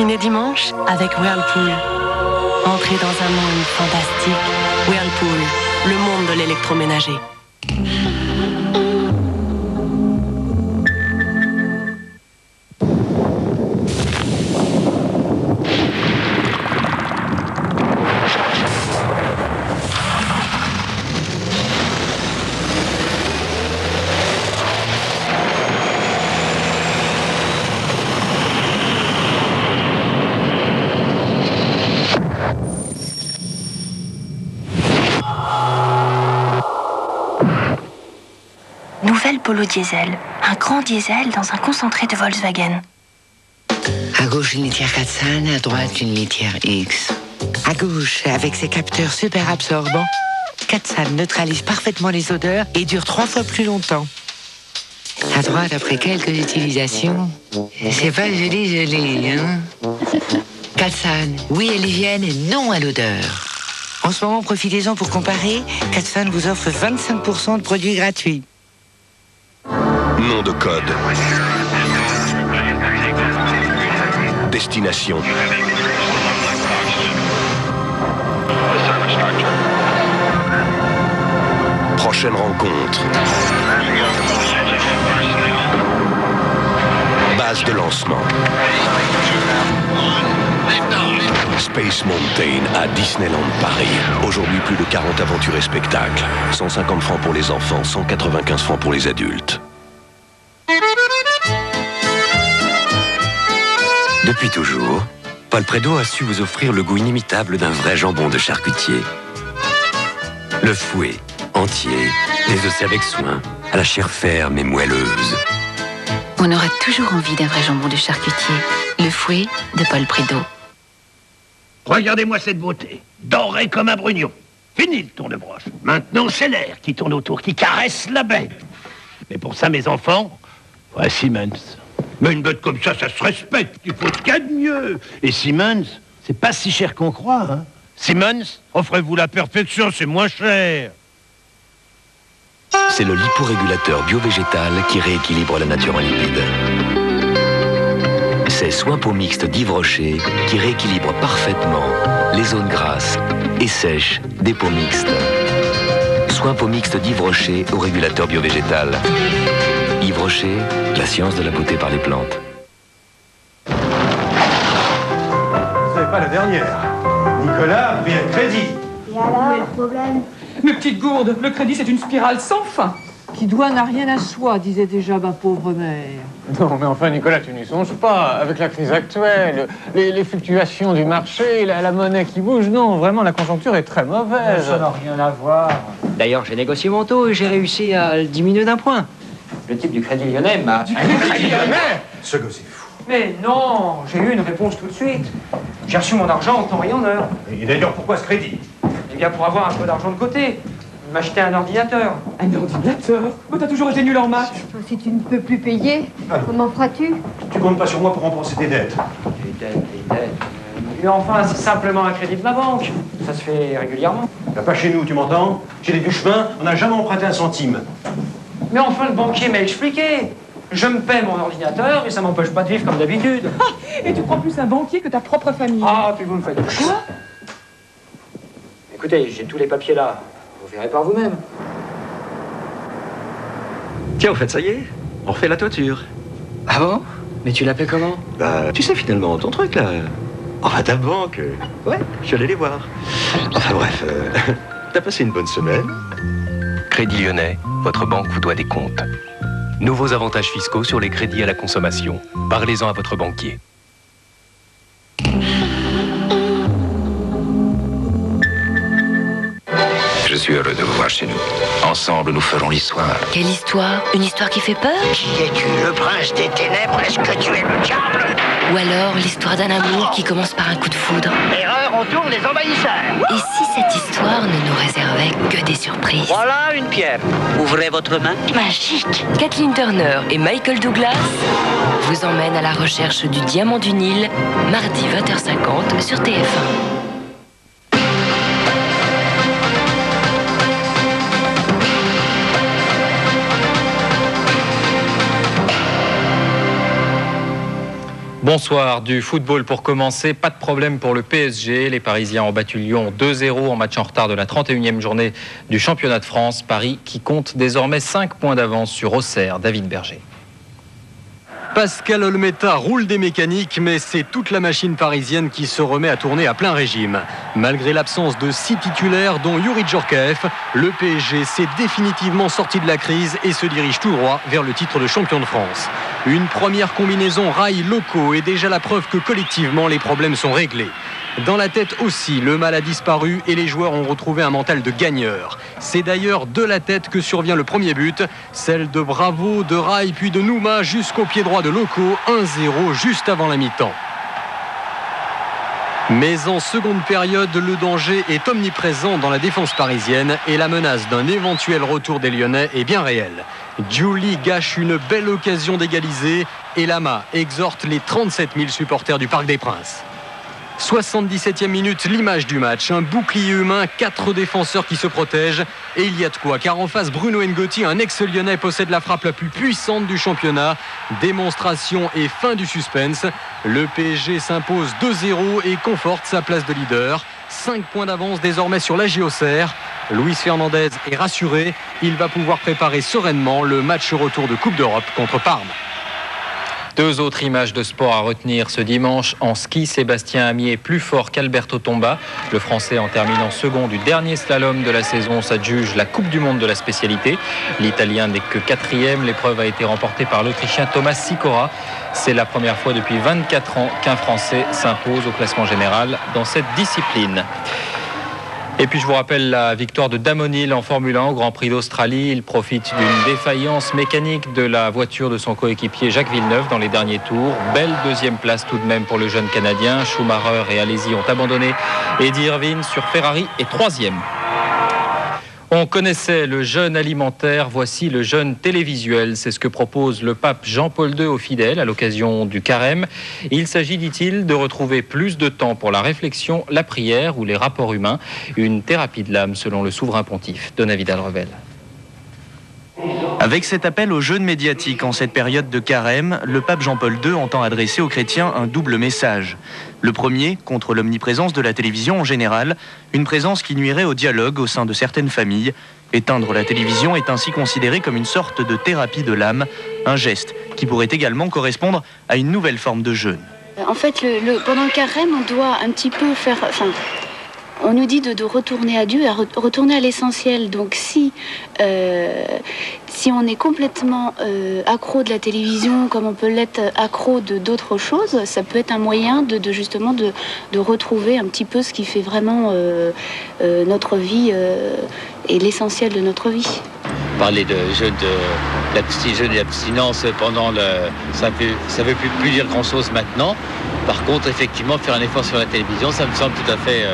Ciné dimanche avec Whirlpool. Entrez dans un monde fantastique. Whirlpool, le monde de l'électroménager. Nouvelle Polo Diesel. Un grand diesel dans un concentré de Volkswagen. À gauche, une litière 400, à droite, une litière X. À gauche, avec ses capteurs super absorbants, 400 neutralise parfaitement les odeurs et dure 3 fois plus longtemps. À droite, après quelques utilisations, c'est pas joli, hein? 400, oui à l'hygiène et non à l'odeur. En ce moment, profitez-en pour comparer. 400 vous offre 25% de produits gratuits. Nom de code. Destination. Prochaine rencontre. Base de lancement. Space Mountain à Disneyland Paris. Aujourd'hui, plus de 40 aventures et spectacles. 150 francs pour les enfants, 195 francs pour les adultes. Depuis toujours, Paul Prédo a su vous offrir le goût inimitable d'un vrai jambon de charcutier. Le fouet, entier, désossé avec soin, à la chair ferme et moelleuse. On aura toujours envie d'un vrai jambon de charcutier. Le fouet de Paul Prédo. Regardez-moi cette beauté, dorée comme un brugnon. Fini le tour de broche. Maintenant, c'est l'air qui tourne autour, qui caresse la bête. Mais pour ça, mes enfants, voilà Siemens. Mais une bête comme ça se respecte. Il faut ce qu'il y a de mieux. Et Siemens, c'est pas si cher qu'on croit, hein. Siemens, offrez-vous la perfection, c'est moins cher. C'est le liporégulateur bio-végétal qui rééquilibre la nature en lipides. C'est Soin Peau Mixte d'Yves Rocher qui rééquilibre parfaitement les zones grasses et sèches des peaux mixtes. Soin Peau Mixte d'Yves Rocher au régulateur bio-végétal. Yves Rocher, la science de la beauté par les plantes. C'est pas la dernière. Nicolas a pris un crédit. Et alors, le problème? Mais petite gourde, le crédit c'est une spirale sans fin. Qui doit n'a rien à soi, disait déjà ma pauvre mère. Non, mais enfin, Nicolas, tu n'y songes pas. Avec la crise actuelle, les fluctuations du marché, la monnaie qui bouge, non, vraiment, la conjoncture est très mauvaise. Ça n'a rien à voir. D'ailleurs, j'ai négocié mon taux et j'ai réussi à le diminuer d'un point. Le type du Crédit Lyonnais m'a... Du Crédit Lyonnais? Ce gosse est fou. Mais non, j'ai eu une réponse tout de suite. J'ai reçu mon argent en temps et en heure. Et d'ailleurs, pourquoi ce crédit? Eh bien, pour avoir un peu d'argent de côté. M'acheter un ordinateur. Un ordinateur? Mais t'as toujours été nul en maths. Si tu ne peux plus payer, comment feras-tu? Tu comptes pas sur moi pour rembourser tes dettes? Les dettes. Mais enfin, c'est simplement un crédit de ma banque. Ça se fait régulièrement. Pas chez nous, tu m'entends? Chez les Duchemin, on n'a jamais emprunté un centime. Mais enfin, le banquier m'a expliqué. Je me paie mon ordinateur et ça m'empêche pas de vivre comme d'habitude. Et tu crois plus un banquier que ta propre famille? Ah, puis vous me faites... Quoi? Écoutez, j'ai tous les papiers là. Vous verrez par vous-même. Tiens, au fait, ça y est, on refait la toiture. Ah bon? Mais tu l'appelles comment? Bah, tu sais finalement, ton truc là. Enfin, ta banque. Ouais, je suis allé les voir. Enfin bref, t'as passé une bonne semaine? Crédit Lyonnais, votre banque vous doit des comptes. Nouveaux avantages fiscaux sur les crédits à la consommation. Parlez-en à votre banquier. Je suis heureux de vous voir chez nous. Ensemble, nous ferons l'histoire. Quelle histoire? Une histoire qui fait peur? Qui es-tu, le prince des ténèbres? Est-ce que tu es le diable? Ou alors l'histoire d'un amour qui commence par un coup de foudre? Erreur, on tourne les envahisseurs. Et si cette histoire ne nous réservait que des surprises? Voilà une pierre. Ouvrez votre main. Magique! Kathleen Turner et Michael Douglas vous emmènent à la recherche du diamant du Nil, mardi 20h50 sur TF1. Bonsoir, du football pour commencer, pas de problème pour le PSG. Les Parisiens ont battu Lyon 2-0 en match en retard de la 31e journée du championnat de France. Paris qui compte désormais 5 points d'avance sur Auxerre. David Berger. Pascal Olmeta roule des mécaniques, mais c'est toute la machine parisienne qui se remet à tourner à plein régime. Malgré l'absence de 6 titulaires, dont Youri Djorkaeff, le PSG s'est définitivement sorti de la crise et se dirige tout droit vers le titre de champion de France. Une première combinaison rail-locaux est déjà la preuve que collectivement les problèmes sont réglés. Dans la tête aussi, le mal a disparu et les joueurs ont retrouvé un mental de gagneur. C'est d'ailleurs de la tête que survient le premier but, celle de Bravo, de Rail puis de Nouma jusqu'au pied droit de Loco, 1-0 juste avant la mi-temps. Mais en seconde période, le danger est omniprésent dans la défense parisienne et la menace d'un éventuel retour des Lyonnais est bien réelle. Giuli gâche une belle occasion d'égaliser et Lama exhorte les 37 000 supporters du Parc des Princes. 77e minute, l'image du match, un bouclier humain, 4 défenseurs qui se protègent et il y a de quoi, car en face Bruno Ngotti, un ex-lyonnais, possède la frappe la plus puissante du championnat. Démonstration et fin du suspense. Le PSG s'impose 2-0 et conforte sa place de leader. 5 points d'avance désormais sur la Auxerre. Luis Fernandez est rassuré, il va pouvoir préparer sereinement le match retour de Coupe d'Europe contre Parme. 2 autres images de sport à retenir ce dimanche. En ski, Sébastien Amier est plus fort qu'Alberto Tomba. Le Français en terminant second du dernier slalom de la saison s'adjuge la Coupe du Monde de la spécialité. L'Italien n'est que 4e. L'épreuve a été remportée par l'Autrichien Thomas Sikora. C'est la première fois depuis 24 ans qu'un Français s'impose au classement général dans cette discipline. Et puis je vous rappelle la victoire de Damon Hill en Formule 1 au Grand Prix d'Australie. Il profite d'une défaillance mécanique de la voiture de son coéquipier Jacques Villeneuve dans les derniers tours. Belle deuxième place tout de même pour le jeune Canadien. Schumacher et Alesi ont abandonné. Eddie Irvine sur Ferrari est 3e. On connaissait le jeûne alimentaire, voici le jeûne télévisuel. C'est ce que propose le pape Jean-Paul II aux fidèles à l'occasion du carême. Il s'agit, dit-il, de retrouver plus de temps pour la réflexion, la prière ou les rapports humains. Une thérapie de l'âme selon le souverain pontife. Dona Vidal-Revel. Avec cet appel au jeûne médiatique en cette période de carême, le pape Jean-Paul II entend adresser aux chrétiens un double message. Le premier, contre l'omniprésence de la télévision en général, une présence qui nuirait au dialogue au sein de certaines familles. Éteindre la télévision est ainsi considéré comme une sorte de thérapie de l'âme, un geste qui pourrait également correspondre à une nouvelle forme de jeûne. En fait, pendant le carême, on doit un petit peu faire... On nous dit de retourner à Dieu, retourner à l'essentiel. Donc si on est complètement accro de la télévision, comme on peut l'être accro d'autres choses, ça peut être un moyen justement de retrouver un petit peu ce qui fait vraiment notre vie et l'essentiel de notre vie. Parler de jeûne et l'abstinence pendant ça ne veut plus dire grand-chose maintenant. Par contre, effectivement, faire un effort sur la télévision, ça me semble tout à fait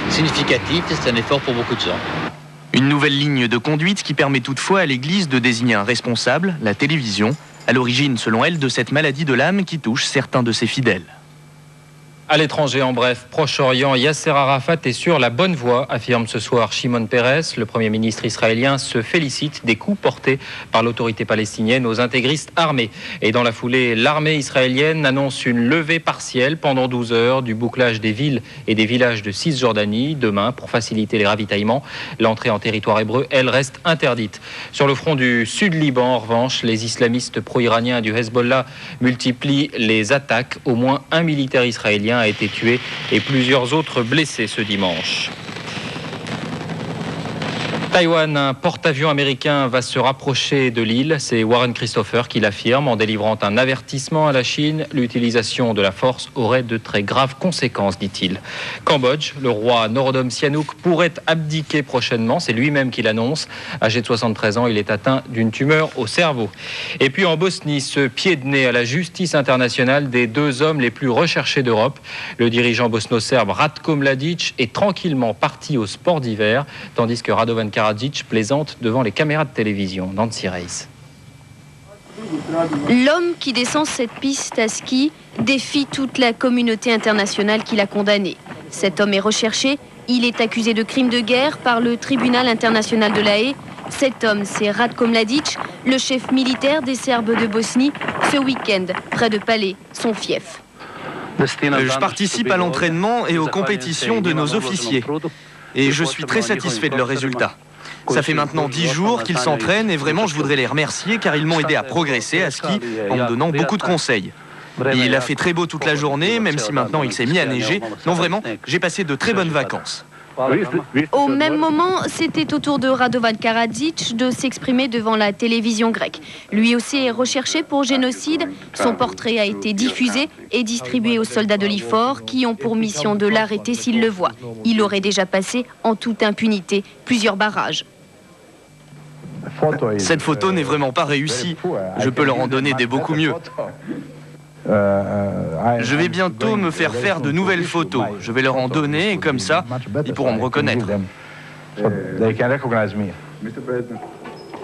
significatif. C'est un effort pour beaucoup de gens. Une nouvelle ligne de conduite qui permet toutefois à l'Église de désigner un responsable, la télévision, à l'origine, selon elle, de cette maladie de l'âme qui touche certains de ses fidèles. À l'étranger, en bref, Proche-Orient, Yasser Arafat est sur la bonne voie, affirme ce soir Shimon Peres. Le Premier ministre israélien se félicite des coups portés par l'autorité palestinienne aux intégristes armés. Et dans la foulée, l'armée israélienne annonce une levée partielle pendant 12 heures du bouclage des villes et des villages de Cisjordanie. Demain, pour faciliter les ravitaillements, l'entrée en territoire hébreu, elle, reste interdite. Sur le front du sud-Liban, en revanche, les islamistes pro-iraniens du Hezbollah multiplient les attaques. Au moins un militaire israélien a été tué et plusieurs autres blessés ce dimanche. Taïwan, un porte-avions américain va se rapprocher de l'île. C'est Warren Christopher qui l'affirme en délivrant un avertissement à la Chine. L'utilisation de la force aurait de très graves conséquences, dit-il. Cambodge, le roi Norodom Sihanouk pourrait abdiquer prochainement. C'est lui-même qui l'annonce. Âgé de 73 ans, il est atteint d'une tumeur au cerveau. Et puis en Bosnie, ce pied de nez à la justice internationale des 2 hommes les plus recherchés d'Europe. Le dirigeant bosno-serbe Ratko Mladic est tranquillement parti au sport d'hiver, tandis que Radovan Karadzic plaisante devant les caméras de télévision. Nancy Reis. L'homme qui descend cette piste à ski défie toute la communauté internationale qui l'a condamné. Cet homme est recherché. Il est accusé de crimes de guerre par le tribunal international de La Haye. Cet homme, c'est Ratko Mladic, le chef militaire des Serbes de Bosnie, ce week-end, près de Palais, son fief. Je participe à l'entraînement et aux compétitions de nos officiers. Et je suis très satisfait de leurs résultats. Ça fait maintenant 10 jours qu'ils s'entraînent et vraiment je voudrais les remercier car ils m'ont aidé à progresser à ski en me donnant beaucoup de conseils. Il a fait très beau toute la journée, même si maintenant il s'est mis à neiger. Non vraiment, j'ai passé de très bonnes vacances. Au même moment, c'était au tour de Radovan Karadzic de s'exprimer devant la télévision grecque. Lui aussi est recherché pour génocide. Son portrait a été diffusé et distribué aux soldats de l'IFOR qui ont pour mission de l'arrêter s'ils le voient. Il aurait déjà passé en toute impunité plusieurs barrages. Cette photo n'est vraiment pas réussie. Je peux leur en donner des beaucoup mieux. Je vais bientôt me faire de nouvelles photos. Je vais leur en donner et comme ça, ils pourront me reconnaître.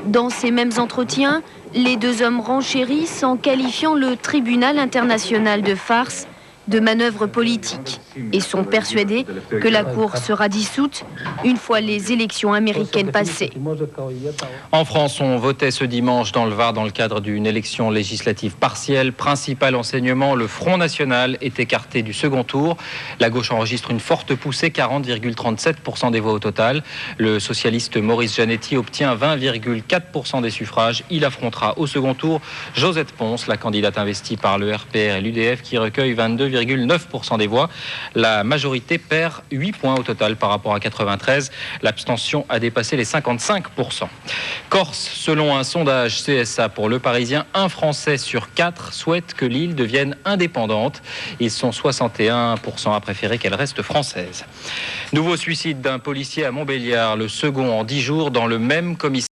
Dans ces mêmes entretiens, les deux hommes renchérissent en qualifiant le tribunal international de farce de manœuvre politique et sont persuadés que la Cour sera dissoute une fois les élections américaines passées. En France, on votait ce dimanche dans le Var dans le cadre d'une élection législative partielle. Principal enseignement, le Front National est écarté du second tour. La gauche enregistre une forte poussée, 40,37% des voix au total. Le socialiste Maurice Janetti obtient 20,4% des suffrages. Il affrontera au second tour Josette Pons, la candidate investie par le RPR et l'UDF qui recueille 22,9% des voix. La majorité perd 8 points au total par rapport à 93. L'abstention a dépassé les 55%. Corse, selon un sondage CSA pour Le Parisien, 1 Français sur 4 souhaite que l'île devienne indépendante. Ils sont 61% à préférer qu'elle reste française. Nouveau suicide d'un policier à Montbéliard, le second en 10 jours dans le même commissariat.